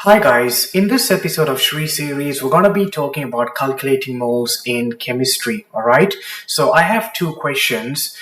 Hi guys, in this episode of Shri series, we're going to be talking about calculating moles in chemistry. Alright, so I have two questions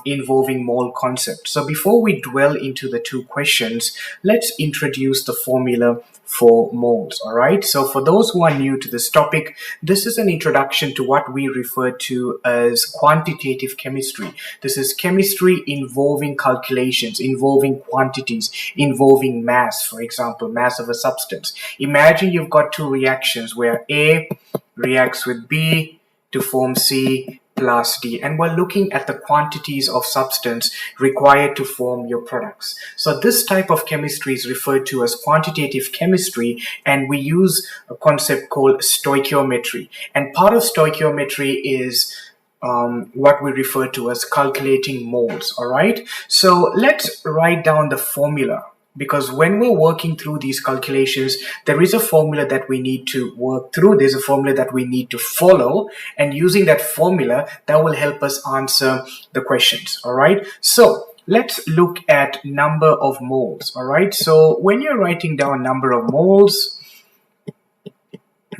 involving mole concept. So before we dwell into the two questions, let's introduce the formula for moles. Alright, so for those who are new to this topic, this is an introduction to what we refer to as quantitative chemistry. This is chemistry involving calculations, involving quantities, involving mass, for example, mass of a substance. Imagine you've got two reactions where A reacts with B to form C plus D, and we're looking at the quantities of substance required to form your products. So this type of chemistry is referred to as quantitative chemistry, and we use a concept called stoichiometry. And part of stoichiometry is what we refer to as calculating moles. All right, so let's write down the formula, because when we're working through these calculations, there is a formula that we need to work through. There's a formula that we need to follow, and using that formula, that will help us answer the questions. All right, so let's look at number of moles. All right, so when you're writing down number of moles,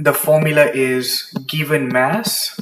the formula is given mass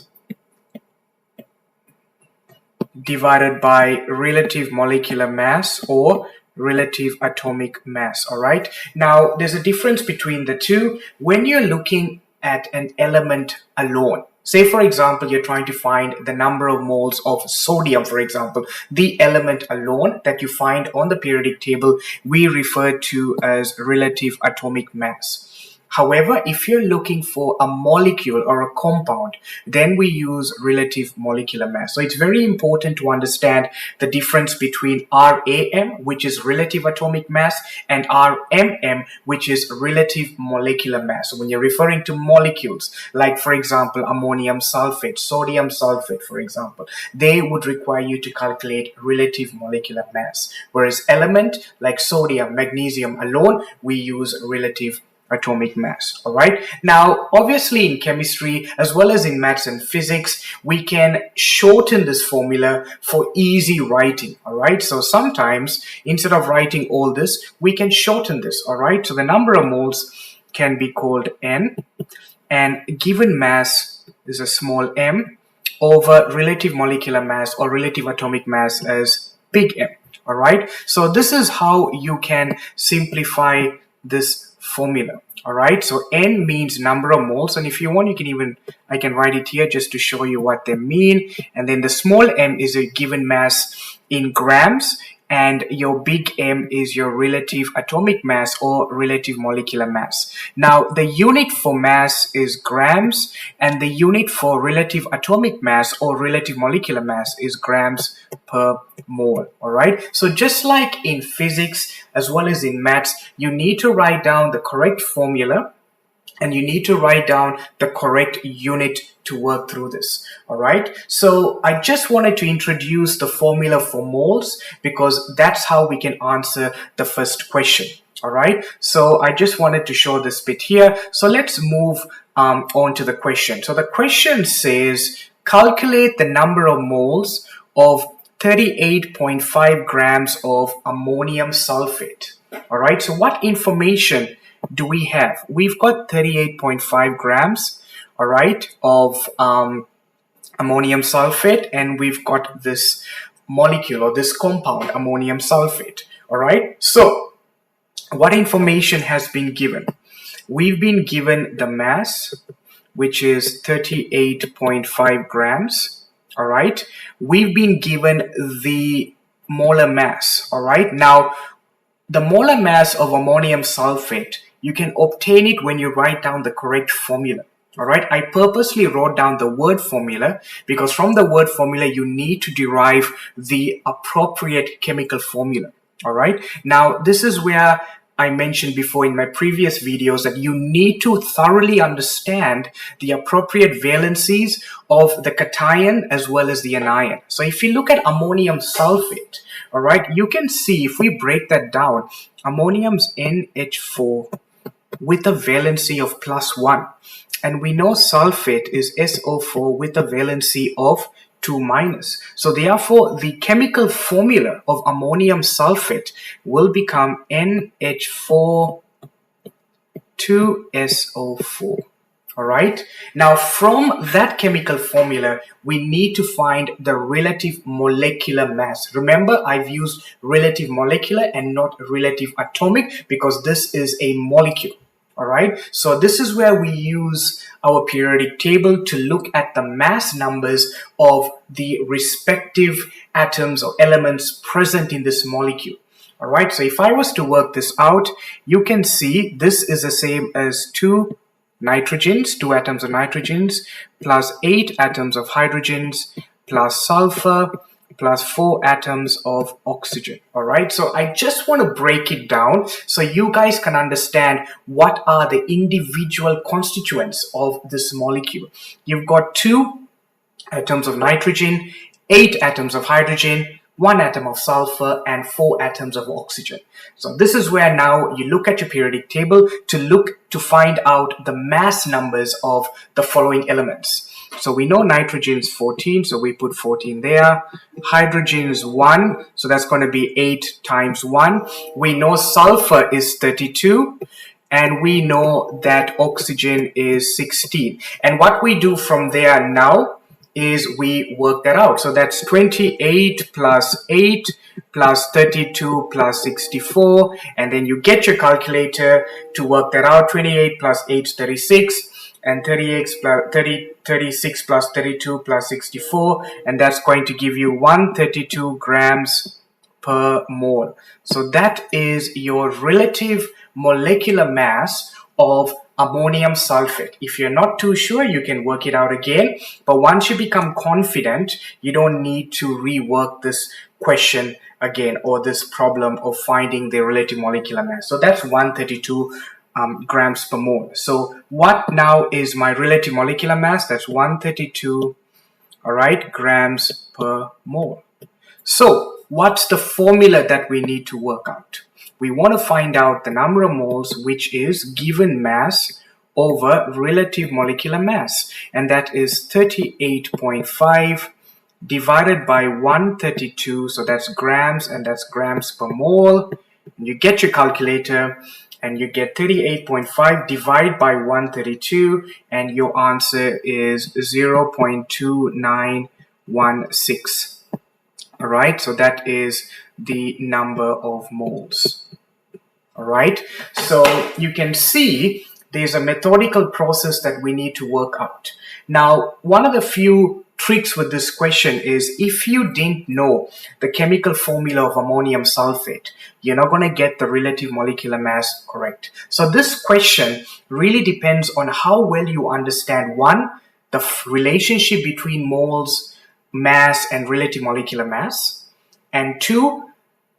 divided by relative molecular mass or relative atomic mass. All right, now there's a difference between the two. When you're looking at an element alone, say for example you're trying to find the number of moles of sodium, for example, the element alone that you find on the periodic table, we refer to as relative atomic mass. However, if you're looking for a molecule or a compound, then we use relative molecular mass. So it's very important to understand the difference between RAM, which is relative atomic mass, and RMM, which is relative molecular mass. So when you're referring to molecules, like for example, ammonium sulfate, sodium sulfate, for example, they would require you to calculate relative molecular mass. Whereas element like sodium, magnesium alone, we use relative atomic mass. All right, now obviously in chemistry as well as in maths and physics, we can shorten this formula for easy writing. All right, so sometimes instead of writing all this, we can shorten this. All right, so the number of moles can be called N, and given mass is a small m over relative molecular mass or relative atomic mass as big M. All right, so this is how you can simplify this formula. All right, so N means number of moles, and if you want, I can write it here just to show you what they mean. And then the small m is a given mass in grams, and your big M is your relative atomic mass or relative molecular mass. Now, the unit for mass is grams, and the unit for relative atomic mass or relative molecular mass is grams per mole. All right, so just like in physics as well as in maths, you need to write down the correct formula, and you need to write down the correct unit to work through this. All right, so I just wanted to introduce the formula for moles because that's how we can answer the first question. All right, so I just wanted to show this bit here. So let's move on to the question. So the question says calculate the number of moles of 38.5 grams of ammonium sulfate. All right, so what information do we have? We've got 38.5 grams, all right, of ammonium sulfate, and we've got this molecule or this compound, ammonium sulfate. All right, so what information has been given? We've been given the mass, which is 38.5 grams. All right, we've been given the molar mass. All right, now the molar mass of ammonium sulfate, you can obtain it when you write down the correct formula. All right, I purposely wrote down the word formula because from the word formula you need to derive the appropriate chemical formula. All right, now this is where I mentioned before in my previous videos that you need to thoroughly understand the appropriate valencies of the cation as well as the anion. So if you look at ammonium sulfate, all right, you can see if we break that down, ammonium's NH4 with a valency of +1, and we know sulfate is SO4 with a valency of 2-. So therefore, the chemical formula of ammonium sulfate will become NH4 2SO4. All right. Now, from that chemical formula, we need to find the relative molecular mass. Remember, I've used relative molecular and not relative atomic because this is a molecule. All right. So this is where we use our periodic table to look at the mass numbers of the respective atoms or elements present in this molecule. All right. So if I was to work this out, you can see this is the same as 2 nitrogens, 2 atoms of nitrogens, plus 8 atoms of hydrogens, plus sulfur, plus 4 atoms of oxygen. All right, so I just want to break it down so you guys can understand what are the individual constituents of this molecule. You've got 2 atoms of nitrogen, 8 atoms of hydrogen, 1 atom of sulfur, and 4 atoms of oxygen. So this is where now you look at your periodic table to find out the mass numbers of the following elements. So we know nitrogen is 14, so we put 14 there. Hydrogen is 1, so that's going to be 8 times 1. We know sulfur is 32. And we know that oxygen is 16. And what we do from there now is we work that out. So that's 28 plus 8 plus 32 plus 64. And then you get your calculator to work that out. 28 plus 8 is 36. And 36 plus 32 plus 64. And that's going to give you 132 grams per mole. So that is your relative molecular mass of ammonium sulfate. If you're not too sure, you can work it out again. But once you become confident, you don't need to rework this question again or this problem of finding the relative molecular mass. So that's 132 grams per mole. So what now is my relative molecular mass? That's 132, all right, grams per mole. So what's the formula that we need to work out? We want to find out the number of moles, which is given mass over relative molecular mass. And that is 38.5 divided by 132. So that's grams, and that's grams per mole. And you get your calculator and you get 38.5 divided by 132. And your answer is 0.2916. All right, so that is the number of moles. All right, so you can see there's a methodical process that we need to work out. Now, one of the few tricks with this question is if you didn't know the chemical formula of ammonium sulfate, you're not going to get the relative molecular mass correct. So this question really depends on how well you understand, one, the relationship between moles, mass, and relative molecular mass, and 2,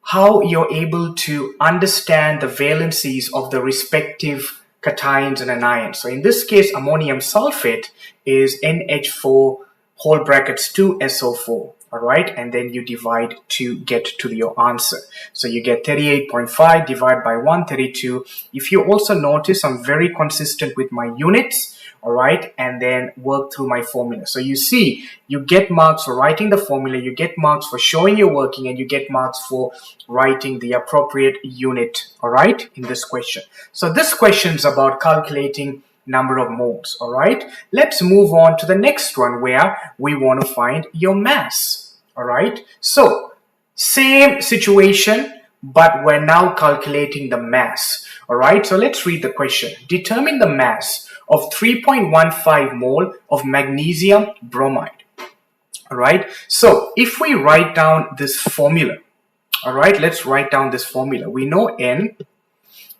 how you're able to understand the valencies of the respective cations and anions. So in this case, ammonium sulfate is NH4 whole brackets 2SO4. All right, and then you divide to get to your answer. So you get 38.5 divided by 132. If you also notice, I'm very consistent with my units. All right, and then work through my formula. So you see, you get marks for writing the formula, you get marks for showing your working, and you get marks for writing the appropriate unit, all right, in this question. So this question is about calculating number of moles, all right. Let's move on to the next one where we want to find your mass, all right. So same situation, but we're now calculating the mass, all right. So let's read the question. Determine the mass of 3.15 mole of magnesium bromide. All right, so if we write down this formula, all right, let's write down this formula. We know N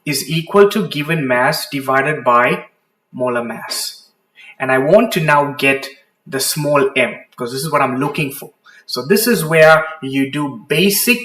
is equal to given mass divided by molar mass. And I want to now get the small m because this is what I'm looking for. So this is where you do basic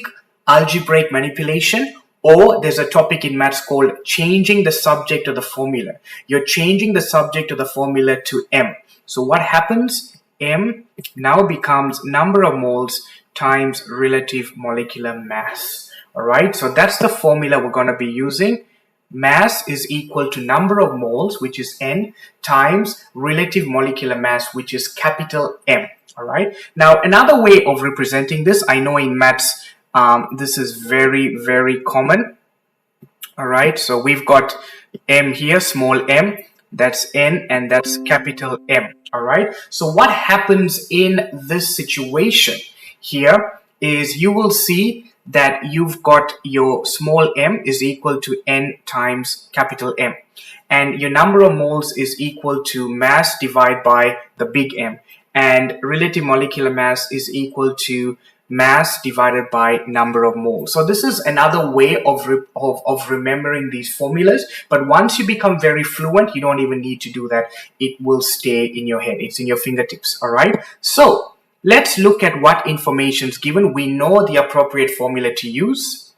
algebraic manipulation, or there's a topic in maths called changing the subject of the formula. You're changing the subject of the formula to m. So what happens? M now becomes number of moles times relative molecular mass. All right, so that's the formula we're going to be using. Mass is equal to number of moles, which is N, times relative molecular mass, which is capital M. All right, now another way of representing this, I know in maths, this is very, very common. All right, so we've got M here, small m, that's N, and that's capital M. All right, so what happens in this situation here is you will see that you've got your small m is equal to N times capital M, and your number of moles is equal to mass divided by the big M, and relative molecular mass is equal to mass divided by number of moles. So this is another way of remembering these formulas, but once you become very fluent, you don't even need to do that. It will stay in your head. It's in your fingertips. All right, so let's look at what information is given. We know the appropriate formula to use.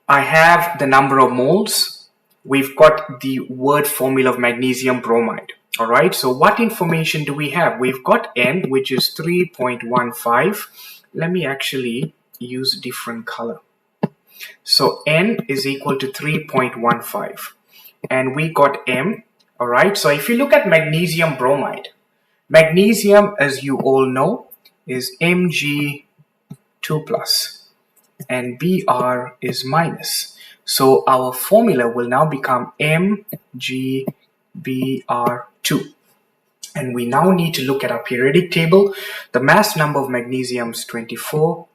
I have the number of moles. We've got the word formula of magnesium bromide. All right, so what information do we have? We've got N, which is 3.15. Let me actually use a different color. So N is equal to 3.15. And we got M. All right, so if you look at magnesium bromide, magnesium, as you all know, is Mg2+, and Br is minus. So our formula will now become MgBr2. And we now need to look at our periodic table. The mass number of magnesium is 24.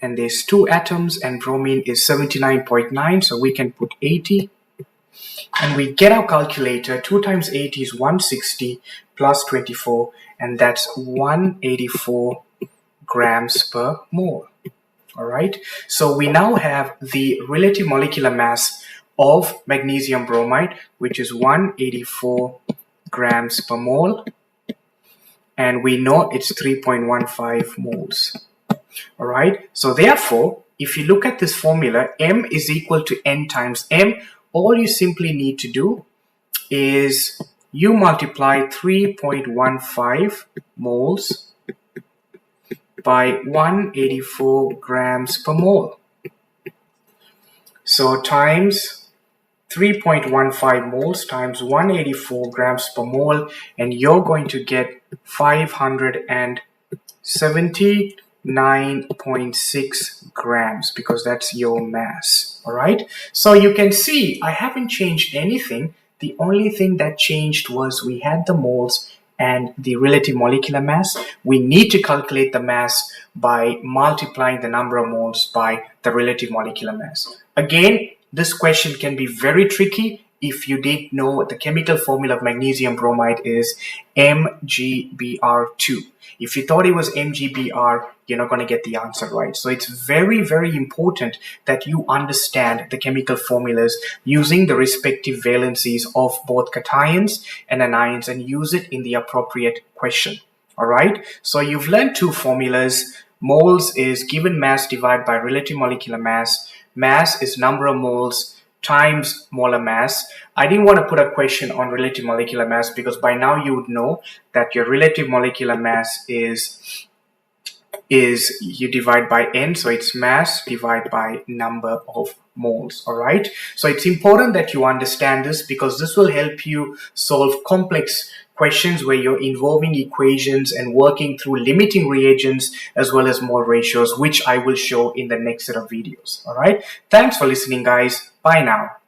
And there's 2 atoms, and bromine is 79.9. So we can put 80. And we get our calculator. 2 times 80 is 160 plus 24. And that's 184 grams per mole. All right. So we now have the relative molecular mass of magnesium bromide, which is 184 grams per mole. And we know it's 3.15 moles. All right. So therefore, if you look at this formula, M is equal to N times M. All you simply need to do is you multiply 3.15 moles by 184 grams per mole. So times 3.15 moles times 184 grams per mole, and you're going to get 579.6 grams, because that's your mass. All right, so you can see I haven't changed anything. The only thing that changed was we had the moles and the relative molecular mass. We need to calculate the mass by multiplying the number of moles by the relative molecular mass. Again, this question can be very tricky if you didn't know the chemical formula of magnesium bromide is MgBr2. If you thought it was MgBr, you're not going to get the answer right. So it's very, very important that you understand the chemical formulas using the respective valencies of both cations and anions and use it in the appropriate question. All right. So you've learned 2 formulas. Moles is given mass divided by relative molecular mass. Mass is number of moles times molar mass. I didn't want to put a question on relative molecular mass because by now you would know that your relative molecular mass is you divide by N, so it's mass divided by number of moles. All right, so it's important that you understand this because this will help you solve complex questions where you're involving equations and working through limiting reagents as well as mole ratios, which I will show in the next set of videos. All right, thanks for listening, guys. Bye now.